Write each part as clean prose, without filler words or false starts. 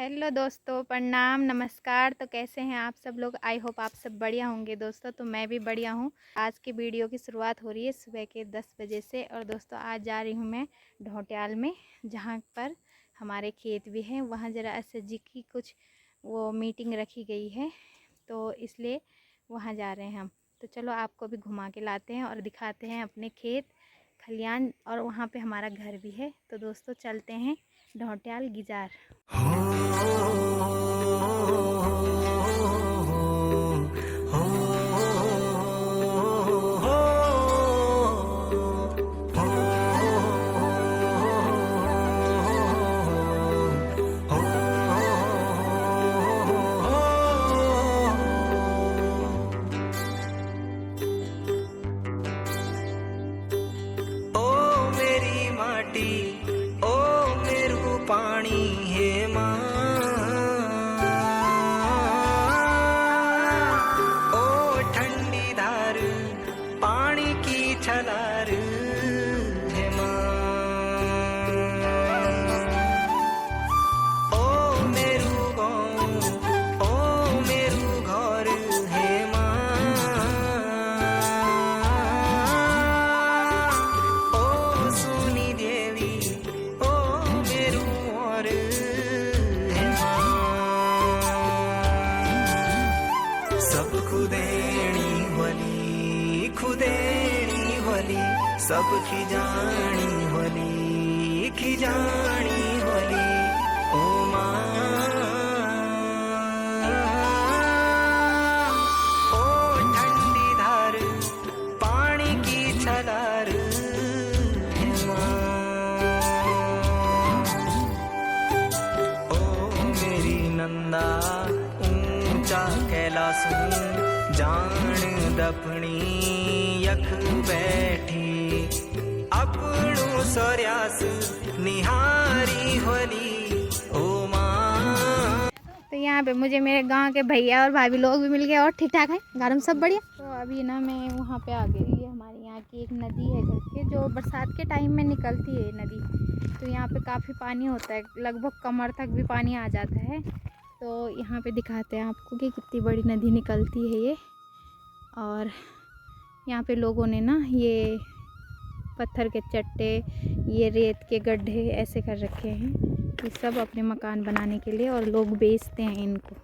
Hello दोस्तों, प्रणाम, नमस्कार। तो कैसे हैं आप सब लोग? आई होप आप सब बढ़िया होंगे दोस्तों। तो मैं भी बढ़िया हूँ। आज की वीडियो की शुरुआत हो रही है सुबह के 10 बजे से। और दोस्तों आज जा रही हूँ मैं ढोंटियाल में, जहाँ पर हमारे खेत भी हैं। वहाँ ज़रा एसएचजी की कुछ वो मीटिंग रखी गई है, तो इसलिए वहाँ जा रहे हैं हम। तो चलो आपको भी घुमा के लाते हैं और दिखाते हैं अपने खेत खलियान, और वहाँ पे हमारा घर भी है। तो दोस्तों चलते हैं ढोंटियाल गिजार। ओ मेरी माटी, ओ मेरू पानी है माँ। ओ ठंडी धार पानी की छलार है माँ। ओ मेरू गाँव, ओ मेरू घर है माँ। ओ सुनी देवी, ओ मेरू और है माँ। सब खुदेणी होली, खुदेणी होली, सब खिजाणी होली, खिजाणी होली। ओ माँ, ओ ठंडी धार पानी की छलार है माँ। ओ मेरी नंदा ऊंचा कैलासों जान दपनी यख बैठी, अपनों सर्यास निहारी होली। ओ माँ, तो यहाँ पे मुझे मेरे गांव के भैया और भाभी लोग भी मिल गए और ठीक ठाक है, घर में सब बढ़िया। तो अभी ना मैं वहाँ पे आ गई। ये हमारे यहाँ की एक नदी है घर के, जो बरसात के टाइम में निकलती है नदी। तो यहाँ पे काफ़ी पानी होता है, लगभग कमर तक भी पानी आ जाता है। तो यहाँ पे दिखाते हैं आपको कि कितनी बड़ी नदी निकलती है ये। और यहाँ पे लोगों ने ना ये पत्थर के चट्टे, ये रेत के गड्ढे ऐसे कर रखे हैं, ये सब अपने मकान बनाने के लिए, और लोग बेचते हैं इनको।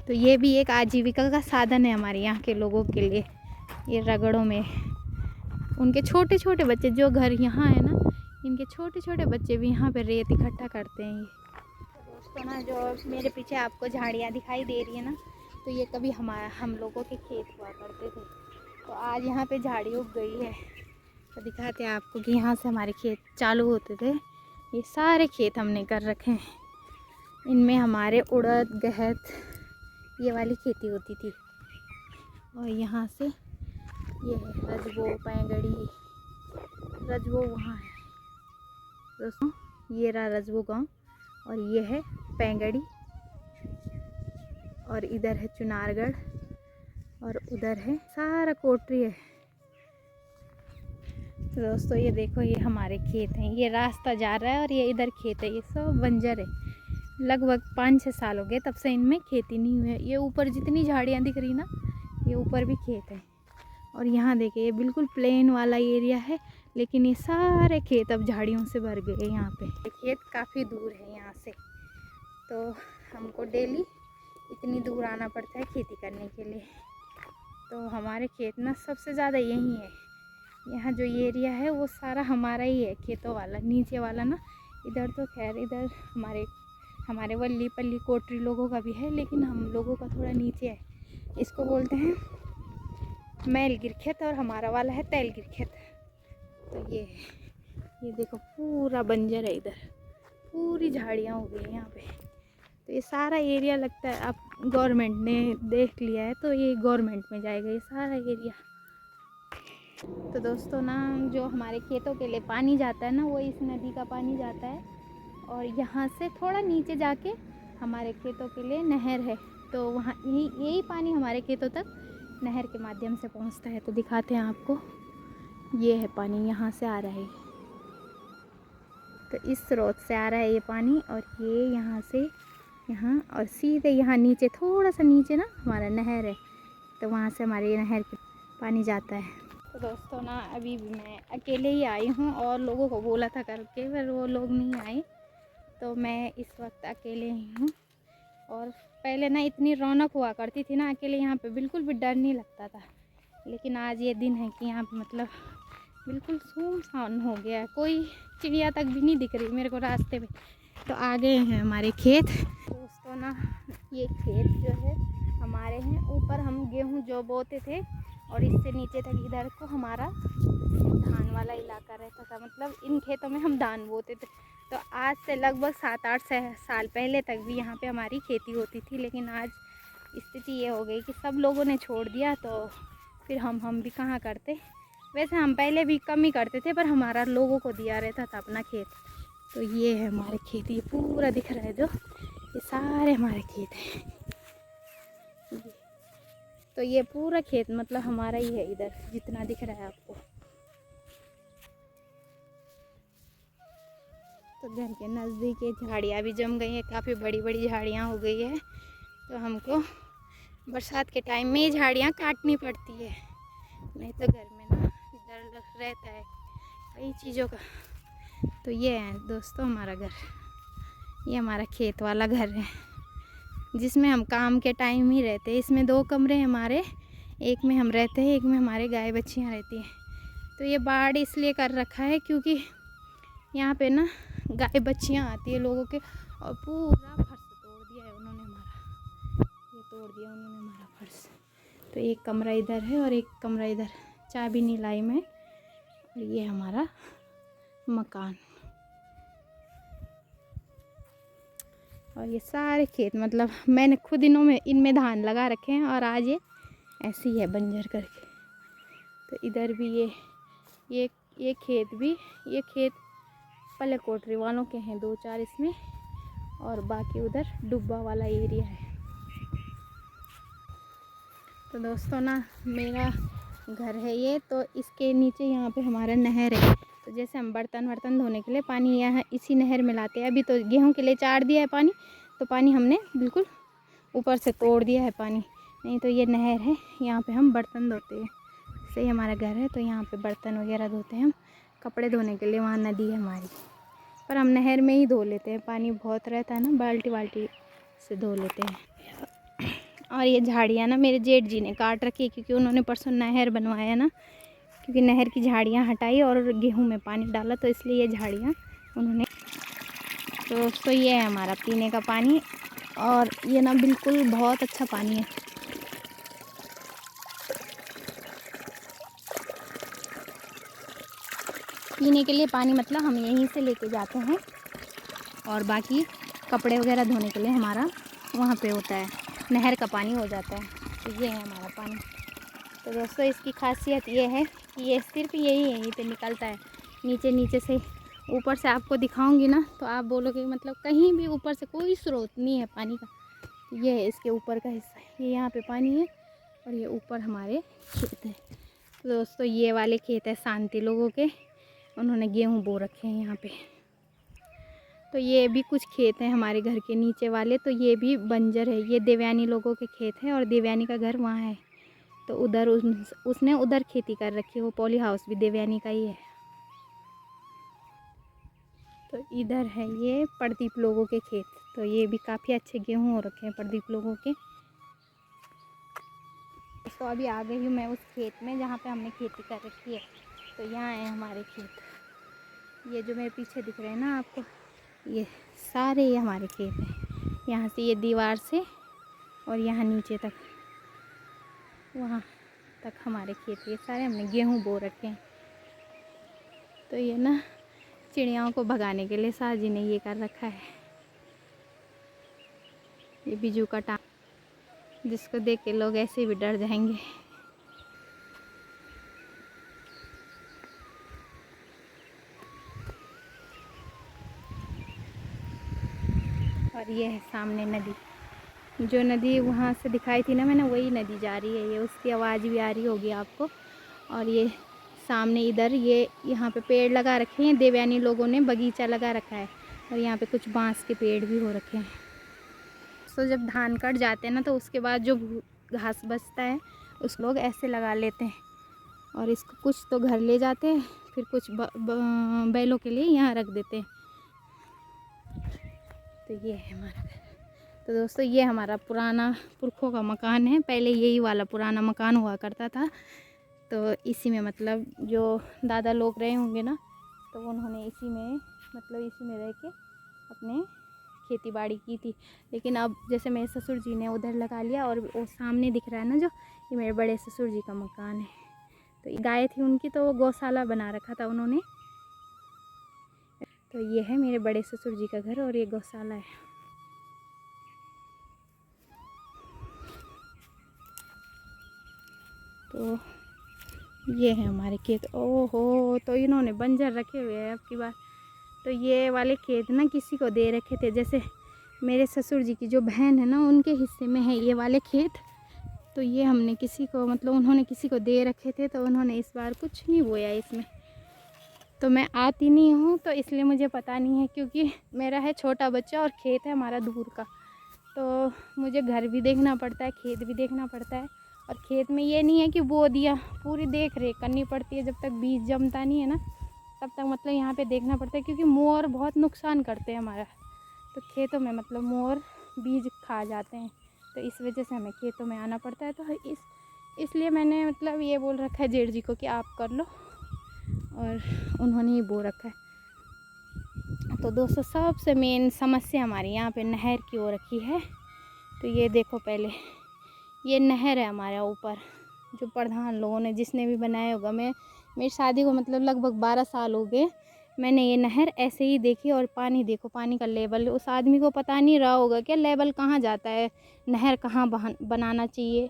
तो ये भी एक आजीविका का साधन है हमारे यहाँ के लोगों के लिए। ये रगड़ों में उनके छोटे छोटे बच्चे, जो घर यहाँ है ना, इनके छोटे छोटे बच्चे भी यहाँ पे रेत इकट्ठा करते हैं। ये तो दोस्तों ना, जो मेरे पीछे आपको झाड़ियाँ दिखाई दे रही है ना, तो ये कभी हम लोगों के खेत हुआ करते थे। तो आज यहाँ पे झाड़ी उग गई है। तो दिखाते हैं आपको कि यहाँ से हमारे खेत चालू होते थे। ये सारे खेत हमने कर रखे हैं। इनमें हमारे उड़द, गहत, ये वाली खेती होती थी। और यहाँ से ये है रजबो, पैंगड़ी। रजबो वहाँ है दोस्तों, ये रहा रजबो गांव, और ये है पैंगड़ी, और इधर है चुनारगढ़, और उधर है सारा कोटरी है। तो दोस्तों ये देखो, ये हमारे खेत हैं। ये रास्ता जा रहा है और ये इधर खेत है। ये सब बंजर है। लगभग 5-6 साल हो गए तब से इनमें खेती नहीं हुई है। ये ऊपर जितनी झाड़ियाँ दिख रही ना, ये ऊपर भी खेत है। और यहाँ देखिए, ये बिल्कुल प्लेन वाला एरिया है, लेकिन ये सारे खेत अब झाड़ियों से भर गए। यहाँ पे खेत काफ़ी दूर है यहाँ से, तो हमको डेली इतनी दूर आना पड़ता है खेती करने के लिए। तो हमारे खेत ना सबसे ज़्यादा यही है। यहाँ जो एरिया है वो सारा हमारा ही है, खेतों वाला। नीचे वाला ना, इधर तो खैर इधर हमारे वल्ली पल्ली कोटरी लोगों का भी है, लेकिन हम लोगों का थोड़ा नीचे है। इसको बोलते हैं मैलगिर खेत, और हमारा वाला है तैलगिर खेत। तो ये देखो पूरा बंजर है, इधर पूरी झाड़ियाँ हो गई यहाँ पे। तो ये सारा एरिया लगता है अब गवर्नमेंट ने देख लिया है, तो ये गवर्नमेंट में जाएगा ये सारा एरिया। तो दोस्तों ना, जो हमारे खेतों के लिए पानी जाता है ना, वो इस नदी का पानी जाता है। और यहाँ से थोड़ा नीचे जाके हमारे खेतों के लिए नहर है। तो वहाँ यही पानी हमारे खेतों तक नहर के माध्यम से पहुँचता है। तो दिखाते हैं आपको, ये है पानी, यहाँ से आ रहा है। तो इस स्रोत से आ रहा है ये पानी, और ये यहाँ से यहाँ, और सीधे यहाँ नीचे थोड़ा सा नीचे ना हमारा नहर है, तो वहाँ से हमारे नहर के पानी जाता है। तो दोस्तों ना अभी भी मैं अकेले ही आई हूँ और लोगों को बोला था करके, पर वो लोग नहीं आए, तो मैं इस वक्त अकेले ही हूँ। और पहले ना इतनी रौनक हुआ करती थी ना अकेले यहाँ पे, बिल्कुल भी डर नहीं लगता था। लेकिन आज ये दिन है कि यहाँ पे मतलब बिल्कुल सुनसान हो गया है, कोई चिड़िया तक भी नहीं दिख रही मेरे को रास्ते में। तो आ गए हैं हमारे खेत। दोस्तों ना ये खेत जो है हमारे हैं, ऊपर हम गेहूँ जो बोते थे और इससे नीचे तक इधर को हमारा धान वाला इलाका रहता था, मतलब इन खेतों में हम धान बोते थे। तो आज से लगभग 7-8 साल पहले तक भी यहाँ पे हमारी खेती होती थी, लेकिन आज स्थिति ये हो गई कि सब लोगों ने छोड़ दिया, तो फिर हम भी कहाँ करते। वैसे हम पहले भी कम ही करते थे, पर हमारा लोगों को दिया रहता था अपना खेत। तो ये है हमारे खेत, ये पूरा दिख रहा है जो, ये सारे हमारे खेत हैं। तो ये पूरा खेत मतलब हमारा ही है, इधर जितना दिख रहा है आपको। तो घर के नज़दीक ये झाड़ियाँ भी जम गई हैं, काफ़ी बड़ी बड़ी झाड़ियाँ हो गई है। तो हमको बरसात के टाइम में ये झाड़ियाँ काटनी पड़ती है, नहीं तो घर में ना डर रहता है कई चीज़ों का। तो ये है दोस्तों हमारा घर, ये हमारा खेत वाला घर है जिसमें हम काम के टाइम ही रहते हैं। इसमें 2 कमरे हैं हमारे, एक में हम रहते हैं, एक में हमारे गाय बच्चियाँ रहती हैं। तो ये बाड़ इसलिए कर रखा है क्योंकि यहाँ पे ना गाय बच्चियाँ आती है लोगों के, और पूरा फर्श तोड़ दिया है उन्होंने हमारा, ये तोड़ दिया उन्होंने हमारा फर्श। तो एक कमरा इधर है और एक कमरा इधर, चाबी नहीं लाई मैं। और ये हमारा मकान, और ये सारे खेत मतलब मैंने खुद इनमें धान लगा रखे हैं, और आज ये ऐसे ही है बंजर करके। तो इधर भी ये खेत भी, ये खेत पले कोटरी वालों के हैं 2-4 इसमें, और बाकी उधर डुब्बा वाला एरिया है। तो दोस्तों ना मेरा घर है ये, तो इसके नीचे यहाँ पे हमारा नहर है। तो जैसे हम बर्तन धोने के लिए पानी यहाँ इसी नहर में लाते हैं। अभी तो गेहूं के लिए चार दिया है पानी, तो पानी हमने बिल्कुल ऊपर से तोड़ दिया है पानी, नहीं तो ये नहर है, यहाँ पे हम बर्तन धोते हैं। सही हमारा घर है, तो यहाँ पे बर्तन वगैरह धोते हैं हम। कपड़े धोने के लिए वहाँ नदी है हमारी, पर हम नहर में ही धो लेते हैं, पानी बहुत रहता है ना, बाल्टी से धो लेते हैं। और ये झाड़ियाँ ना मेरे जेठ जी ने काट रखी है, क्योंकि उन्होंने परसों नहर बनवाया ना, क्योंकि नहर की झाड़ियाँ हटाई और गेहूं में पानी डाला, तो इसलिए ये झाड़ियाँ उन्होंने। तो दोस्तों ये है हमारा पीने का पानी, और ये ना बिल्कुल बहुत अच्छा पानी है। पीने के लिए पानी मतलब हम यहीं से लेके जाते हैं, और बाकी कपड़े वगैरह धोने के लिए हमारा वहाँ पे होता है, नहर का पानी हो जाता है। तो ये है हमारा पानी। तो दोस्तों इसकी खासियत ये है कि ये सिर्फ यहीं पे निकलता है, नीचे से। ऊपर से आपको दिखाऊंगी ना तो आप बोलोगे मतलब कहीं भी ऊपर से कोई स्रोत नहीं है पानी का। ये है इसके ऊपर का हिस्सा, ये यहाँ पे पानी है, और ये ऊपर हमारे खेत है। तो दोस्तों ये वाले खेत है शांति लोगों के, उन्होंने गेहूँ बो रखे हैं यहाँ पे। तो ये भी कुछ खेत हैं हमारे घर के नीचे वाले, तो ये भी बंजर है। ये देवयानी लोगों के खेत हैं, और देवयानी का घर वहाँ है, तो उधर उसने उधर खेती कर रखी है। वो पॉली हाउस भी देवयानी का ही है। तो इधर है ये प्रदीप लोगों के खेत, तो ये भी काफ़ी अच्छे गेहूँ हो रखे हैं प्रदीप लोगों के। तो अभी आ गई हूँ मैं उस खेत में जहाँ पे हमने खेती कर रखी है। तो यहाँ है हमारे खेत, ये जो मेरे पीछे दिख रहे हैं ना आपको, ये सारे ये हमारे खेत हैं। यहाँ से ये दीवार से और यहाँ नीचे तक, वहाँ तक हमारे खेत, ये सारे हमने गेहूँ बो रखे हैं। तो ये ना चिड़ियाओं को भगाने के लिए साजी ने ये कर रखा है, ये बिजू का टांग, जिसको देख के लोग ऐसे भी डर जाएंगे। और ये है सामने नदी, जो नदी वहाँ से दिखाई थी ना मैंने, वही नदी जा रही है। ये उसकी आवाज़ भी आ रही होगी आपको। और ये सामने इधर ये यहाँ पे पेड़ लगा रखे हैं, देवयानी लोगों ने बगीचा लगा रखा है, और यहाँ पे कुछ बांस के पेड़ भी हो रखे हैं। दोस्तों जब धान कट जाते हैं ना, तो उसके बाद जो घास बचता है उस लोग ऐसे लगा लेते हैं, और इसको कुछ तो घर ले जाते हैं, फिर कुछ बैलों के लिए यहाँ रख देते हैं। तो ये है हमारा घर। तो दोस्तों ये हमारा पुराना पुरखों का मकान है। पहले यही वाला पुराना मकान हुआ करता था, तो इसी में मतलब जो दादा लोग रहे होंगे ना, तो उन्होंने इसी में रह के अपने खेती बाड़ी की थी। लेकिन अब जैसे मेरे ससुर जी ने उधर लगा लिया, और वो सामने दिख रहा है ना जो, ये मेरे बड़े ससुर जी का मकान है। तो गाय थी उनकी, तो वो गौशाला बना रखा था उन्होंने। तो ये है मेरे बड़े ससुर जी का घर, और ये गौशाला है। तो ये है हमारे खेत। ओहो, तो इन्होंने बंजर रखे हुए हैं अब की बार। तो ये वाले खेत ना किसी को दे रखे थे, जैसे मेरे ससुर जी की जो बहन है ना, उनके हिस्से में है ये वाले खेत। तो ये हमने किसी को मतलब उन्होंने किसी को दे रखे थे, तो उन्होंने इस बार कुछ नहीं बोया इसमें। तो मैं आती नहीं हूँ, तो इसलिए मुझे पता नहीं है, क्योंकि मेरा है छोटा बच्चा और खेत है हमारा दूर का। तो मुझे घर भी देखना पड़ता है, खेत भी देखना पड़ता है। और खेत में ये नहीं है कि बो दिया, पूरी देख रेख करनी पड़ती है। जब तक बीज जमता नहीं है ना, तब तक मतलब यहाँ पे देखना पड़ता है, क्योंकि मोर बहुत नुकसान करते हैं हमारा। तो खेतों में मतलब मोर बीज खा जाते हैं, तो इस वजह से हमें खेतों में आना पड़ता है। तो इसलिए मैंने मतलब ये बोल रखा है जेठ जी को कि आप कर लो, और उन्होंने ही बो रखा है। तो दोस्तों सबसे मेन समस्या हमारी यहाँ पे नहर की हो रखी है। तो ये देखो, पहले ये नहर है हमारे ऊपर, जो प्रधान लोगों ने जिसने भी बनाया होगा। मेरी शादी को मतलब लगभग 12 साल हो गए, मैंने ये नहर ऐसे ही देखी। और पानी देखो, पानी का लेवल उस आदमी को पता नहीं रहा होगा क्या लेवल कहाँ जाता है, नहर कहाँ बनाना चाहिए।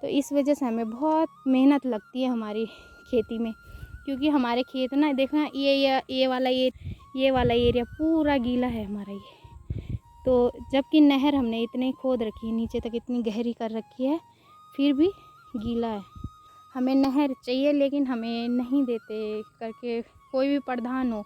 तो इस वजह से हमें बहुत मेहनत लगती है हमारी खेती में, क्योंकि हमारे खेत ना देखना, ये वाला एरिया पूरा गीला है हमारा ये। तो जबकि नहर हमने इतने खोद रखी है, नीचे तक इतनी गहरी कर रखी है, फिर भी गीला है। हमें नहर चाहिए, लेकिन हमें नहीं देते करके कोई भी प्रधान हो,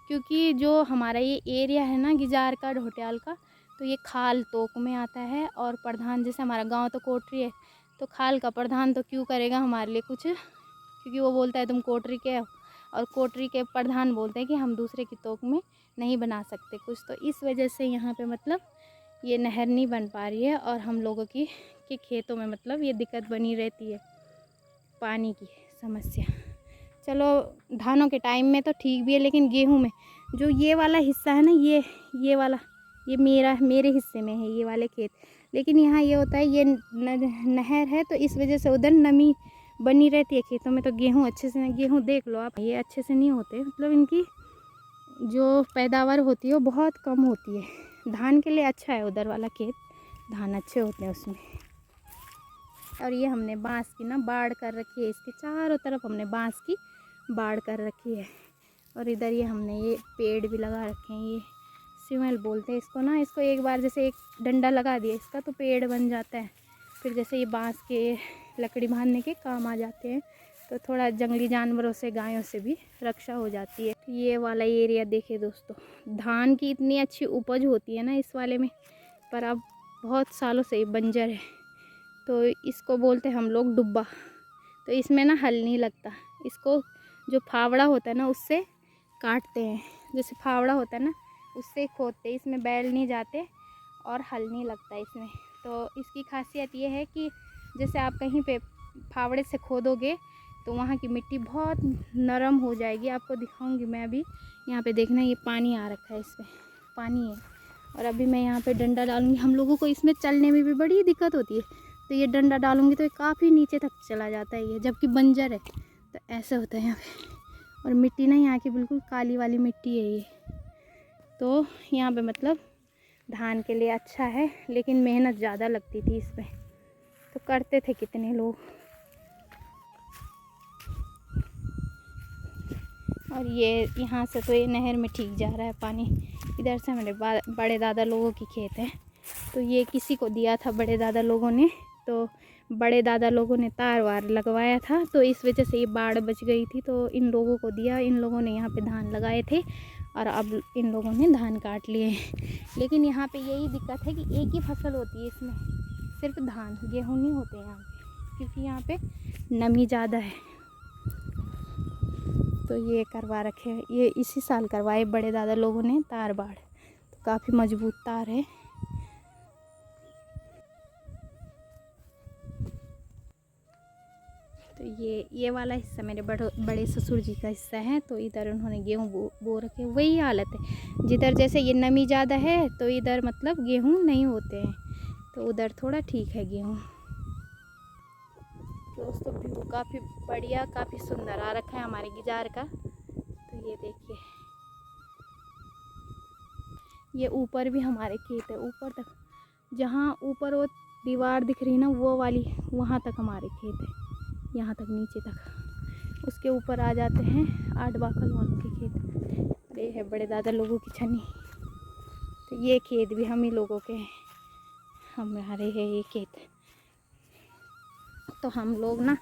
क्योंकि जो हमारा ये एरिया है ना गिजार का, ढोटियाल का, तो ये खाल तोक में आता है। और प्रधान जैसे हमारा गांव तो कोटरी है, तो खाल का प्रधान तो क्यों करेगा हमारे लिए कुछ, क्योंकि वो बोलता है तुम कोटरी के हो, और कोटरी के प्रधान बोलते हैं कि हम दूसरे की तोक में नहीं बना सकते कुछ। तो इस वजह से यहाँ पे मतलब ये नहर नहीं बन पा रही है, और हम लोगों की के खेतों में मतलब ये दिक्कत बनी रहती है, पानी की समस्या। चलो धानों के टाइम में तो ठीक भी है, लेकिन गेहूं में जो ये वाला हिस्सा है ना, ये वाला ये मेरे हिस्से में है ये वाले खेत। लेकिन यहाँ ये होता है, ये नहर है, तो इस वजह से उधर नमी बनी रहती है खेतों में। तो गेहूं अच्छे से, गेहूं देख लो आप, ये अच्छे से नहीं होते, मतलब इनकी जो पैदावार होती है वो बहुत कम होती है। धान के लिए अच्छा है उधर वाला खेत, धान अच्छे होते हैं उसमें। और ये हमने बांस की ना बाड़ कर रखी है, इसके चारों तरफ हमने बांस की बाड़ कर रखी है। और इधर ये हमने ये पेड़ भी लगा रखे हैं, ये सिमल बोलते हैं इसको ना। इसको एक बार जैसे एक डंडा लगा दिया इसका, तो पेड़ बन जाता है। फिर जैसे ये बांस के लकड़ी बांधने के काम आ जाते हैं, तो थोड़ा जंगली जानवरों से, गायों से भी रक्षा हो जाती है। ये वाला एरिया देखिए दोस्तों, धान की इतनी अच्छी उपज होती है ना इस वाले में, पर अब बहुत सालों से ये बंजर है। तो इसको बोलते हैं हम लोग डुब्बा। तो इसमें ना हल नहीं लगता, इसको जो फावड़ा होता है ना उससे काटते हैं, जैसे फावड़ा होता है ना उससे खोदते हैं। इसमें बैल नहीं जाते और हल नहीं लगता इसमें। तो इसकी खासियत ये है कि जैसे आप कहीं पे फावड़े से खोदोगे तो वहाँ की मिट्टी बहुत नरम हो जाएगी। आपको दिखाऊंगी मैं अभी, यहाँ पे देखना ये पानी आ रखा है, इसमें पानी है। और अभी मैं यहाँ पे डंडा डालूंगी। हम लोगों को इसमें चलने में भी बड़ी दिक्कत होती है, तो ये डंडा डालूंगी तो ये काफ़ी नीचे तक चला जाता है ये, जबकि बंजर है। तो ऐसे होता है यहाँ पे। और मिट्टी ना यहाँ की बिल्कुल काली वाली मिट्टी है ये। तो यहाँ पे मतलब धान के लिए अच्छा है, लेकिन मेहनत ज़्यादा लगती थी इसमें। तो करते थे कितने लोग। और ये यहाँ से तो ये नहर में ठीक जा रहा है पानी। इधर से मेरे बड़े दादा लोगों की खेत है, तो ये किसी को दिया था बड़े दादा लोगों ने। तो बड़े दादा लोगों ने तार वार लगवाया था, तो इस वजह से ये बाढ़ बच गई थी। तो इन लोगों को दिया, इन लोगों ने यहाँ पे धान लगाए थे। और अब इन लोगों ने धान काट लिए हैं। लेकिन यहाँ पे यही दिक्कत है कि एक ही फसल होती है इसमें, सिर्फ धान, गेहूँ नहीं होते यहाँ पे, क्योंकि यहाँ पे नमी ज़्यादा है। तो ये करवा रखे हैं, ये इसी साल करवाए बड़े दादा लोगों ने तार बाड़, तो काफ़ी मजबूत तार है। तो ये वाला हिस्सा मेरे बड़े ससुर जी का हिस्सा है। तो इधर उन्होंने गेहूँ बो रखे। वही हालत है, जिधर जैसे ये नमी ज़्यादा है तो इधर मतलब गेहूँ नहीं होते हैं, तो उधर थोड़ा ठीक है गेहूँ। दोस्तों व्यू काफ़ी बढ़िया, काफ़ी सुंदर आ रखा है हमारे गिजार का। तो ये देखिए, ये ऊपर भी हमारे खेत है, ऊपर तक, जहाँ ऊपर वो दीवार दिख रही ना वो वाली, वहाँ तक हमारे खेत है, यहाँ तक नीचे तक। उसके ऊपर आ जाते हैं 8 बाखल वालों के खेत। और ये है बड़े दादा लोगों की छन्नी। तो ये खेत भी हम ही लोगों के हैं, हमारे है ये खेत। तो हम लोग ना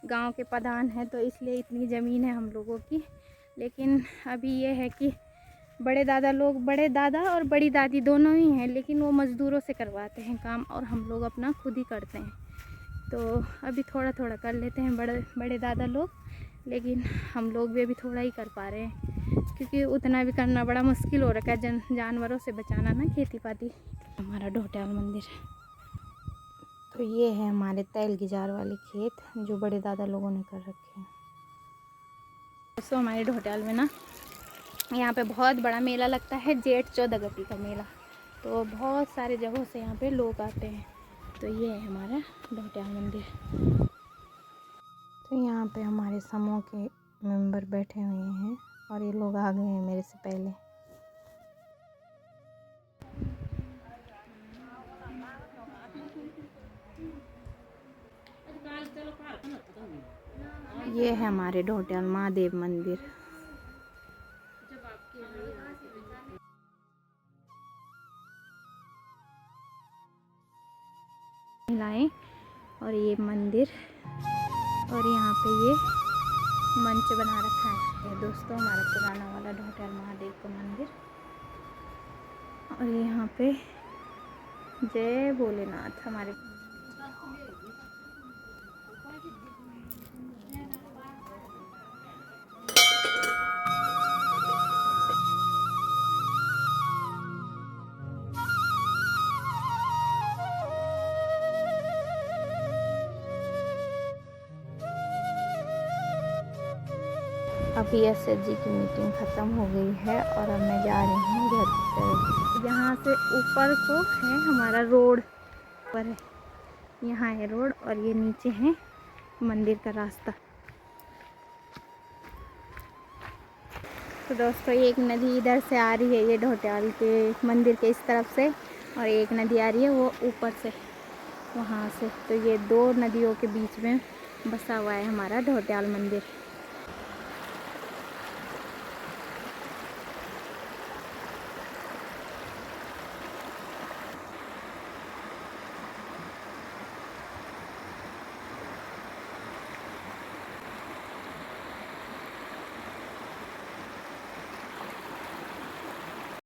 गांव के प्रधान हैं, तो इसलिए इतनी ज़मीन है हम लोगों की। लेकिन अभी ये है कि बड़े दादा और बड़ी दादी दोनों ही हैं, लेकिन वो मज़दूरों से करवाते हैं काम, और हम लोग अपना खुद ही करते हैं। तो अभी थोड़ा थोड़ा कर लेते हैं बड़े दादा लोग, लेकिन हम लोग भी अभी थोड़ा ही कर पा रहे हैं, क्योंकि उतना भी करना बड़ा मुश्किल हो रखा है, जानवरों से बचाना ना खेती पाती। हमारा ढोट्याल मंदिर। तो ये है हमारे तैल गिजार वाले खेत जो बड़े दादा लोगों ने कर रखे हैं। दोस्तों हमारे ढोट्याल में ना यहाँ पे बहुत बड़ा मेला लगता है, जेठ 14 गति का मेला। तो बहुत सारे जगहों से यहाँ पे लोग आते हैं। तो ये है हमारा ढोट्याल मंदिर। तो यहाँ पे हमारे समूह के मेंबर बैठे हुए हैं, और ये लोग आ गए हैं मेरे से पहले। ये है हमारे ढोट्याल महादेव मंदिर। महिलाएं और ये मंदिर, और यहाँ पे ये मंच बना रखा है। ये दोस्तों हमारा पुराना वाला ढोट्याल महादेव का मंदिर। और यहाँ पे जय भोलेनाथ हमारे। अभी एसएचजी की मीटिंग ख़त्म हो गई है, और अब मैं जा रही हूँ घर की तरफ। यहाँ से ऊपर को है हमारा रोड, पर है यहाँ है रोड, और ये नीचे है मंदिर का रास्ता। तो दोस्तों एक नदी इधर से आ रही है, ये ढोट्याल के मंदिर के इस तरफ से, और एक नदी आ रही है वो ऊपर से, वहाँ से। तो ये 2 नदियों के बीच में बसा हुआ है हमारा ढोट्याल मंदिर।